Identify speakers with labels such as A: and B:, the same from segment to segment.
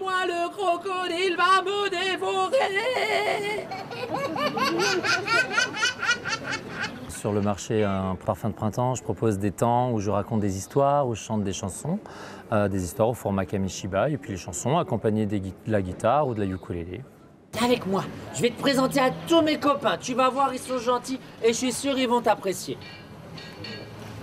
A: moi, le crocodile va me dévorer.
B: Sur le marché Un parfum de printemps, je propose des temps où je raconte des histoires, où je chante des chansons, des histoires au format kamishibai, et puis les chansons accompagnées de la guitare ou de la ukulélé.
A: Avec moi, je vais te présenter à tous mes copains. Tu vas voir, ils sont gentils et je suis sûr ils vont t'apprécier.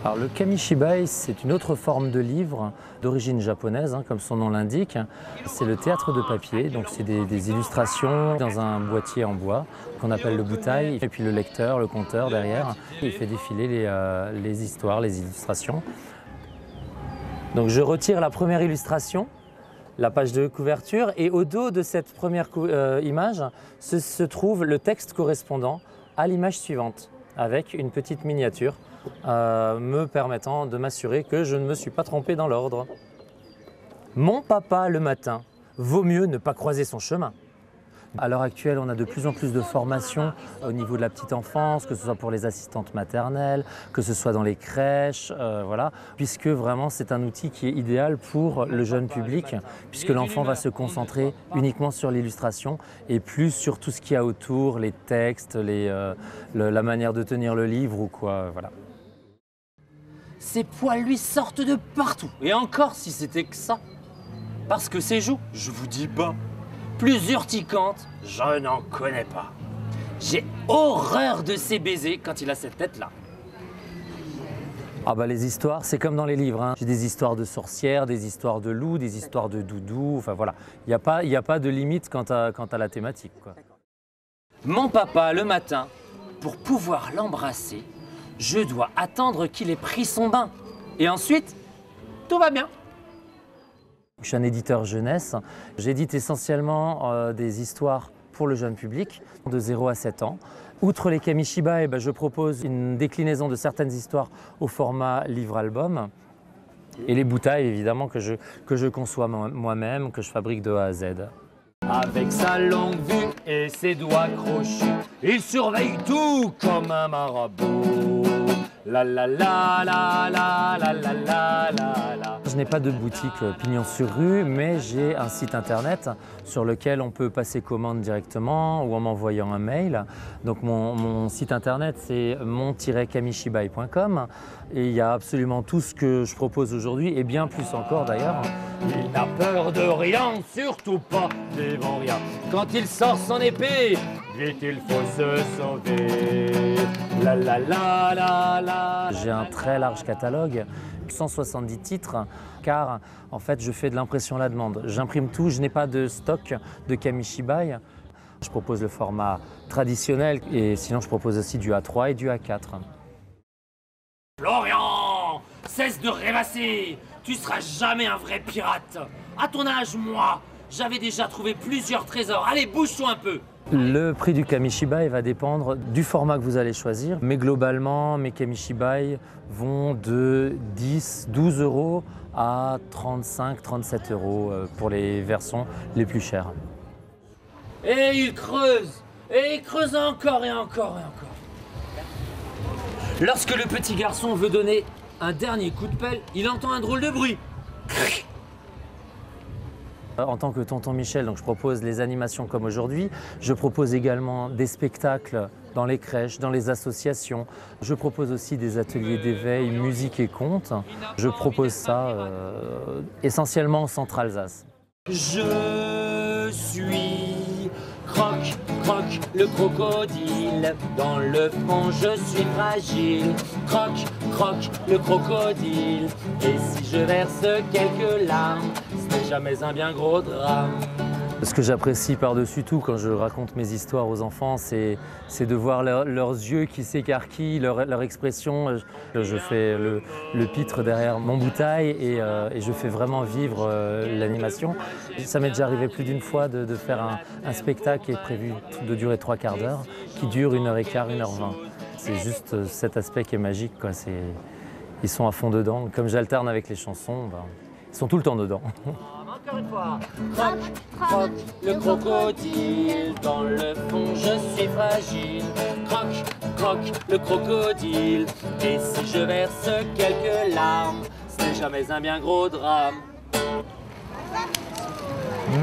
B: Alors le kamishibai, c'est une autre forme de livre d'origine japonaise, hein, comme son nom l'indique. C'est le théâtre de papier, donc c'est des illustrations dans un boîtier en bois qu'on appelle le butai, et puis le lecteur, le conteur derrière, il fait défiler les histoires, les illustrations. Donc je retire la première illustration, la page de couverture, et au dos de cette première image se trouve le texte correspondant à l'image suivante, avec une petite miniature me permettant de m'assurer que je ne me suis pas trompé dans l'ordre. Mon papa le matin, vaut mieux ne pas croiser son chemin. À l'heure actuelle, on a de plus en plus de formations au niveau de la petite enfance, que ce soit pour les assistantes maternelles, que ce soit dans les crèches, voilà, puisque vraiment c'est un outil qui est idéal pour le jeune public, puisque l'enfant va se concentrer uniquement sur l'illustration et plus sur tout ce qu'il y a autour, les textes, la manière de tenir le livre ou quoi, voilà.
A: Ses poils lui sortent de partout. Et encore si c'était que ça. Parce que ses joues, je vous dis pas, plus urticantes, je n'en connais pas. J'ai horreur de ses baisers quand il a cette tête-là.
B: Ah bah les histoires, c'est comme dans les livres, hein. J'ai des histoires de sorcières, des histoires de loups, des histoires de doudous, enfin voilà. Il n'y a pas de limite quant à la thématique, quoi.
A: Mon papa, le matin, pour pouvoir l'embrasser, je dois attendre qu'il ait pris son bain. Et ensuite, tout va bien.
B: Je suis un éditeur jeunesse. J'édite essentiellement des histoires pour le jeune public, de 0 à 7 ans. Outre les kamishibai, je propose une déclinaison de certaines histoires au format livre-album. Et les butai, évidemment, que je conçois moi-même, que je fabrique de A à Z.
A: Avec sa longue vue et ses doigts crochus, il surveille tout comme un marabout. La la la la la la la la la.
B: Je n'ai pas de boutique pignon sur rue, mais j'ai un site internet sur lequel on peut passer commande directement ou en m'envoyant un mail. Donc mon site internet c'est mon-kamishibai.com et il y a absolument tout ce que je propose aujourd'hui et bien plus encore d'ailleurs.
A: Il n'a peur de rien, surtout pas devant rien. Quand il sort son épée, vite il faut se sauver. La la la la la.
B: J'ai un très large catalogue, 170 titres, car en fait je fais de l'impression à la demande. J'imprime tout, je n'ai pas de stock de kamishibai. Je propose le format traditionnel et sinon je propose aussi du A3 et du A4.
A: Florian, cesse de rêvasser. Tu seras jamais un vrai pirate. À ton âge, moi, j'avais déjà trouvé plusieurs trésors. Allez, bouge-toi un peu.
B: Le prix du kamishibai va dépendre du format que vous allez choisir, mais globalement, mes kamishibai vont de 10, 12 euros à 35, 37 euros pour les versions les plus chères.
A: Et il creuse encore et encore et encore. Lorsque le petit garçon veut donner un dernier coup de pelle, il entend un drôle de bruit.
B: En tant que tonton Michel, donc je propose les animations comme aujourd'hui. Je propose également des spectacles dans les crèches, dans les associations. Je propose aussi des ateliers d'éveil, musique et contes. Je propose ça essentiellement en Centre-Alsace.
A: Je suis Croc, Croc, le crocodile. Dans le fond, je suis fragile. Croc, Croc, le crocodile. Et si je verse quelques larmes, ce n'est jamais un bien gros drame.
B: Ce que j'apprécie par-dessus tout quand je raconte mes histoires aux enfants, c'est de voir leurs yeux qui s'écarquillent, leur expression. Je fais le pitre derrière mon butai et je fais vraiment vivre l'animation. Ça m'est déjà arrivé plus d'une fois de faire un spectacle qui est prévu de durer 3/4 d'heure, qui dure 1h15, 1h20. C'est juste cet aspect qui est magique, quoi. Ils sont à fond dedans. Comme j'alterne avec les chansons, ils sont tout le temps dedans.
A: Encore une fois. Croc, Croc, le crocodile. Dans le fond, je suis fragile. Croc, Croc, le crocodile. Et si je verse quelques larmes, ce n'est jamais un bien gros drame.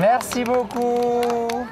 B: Merci beaucoup.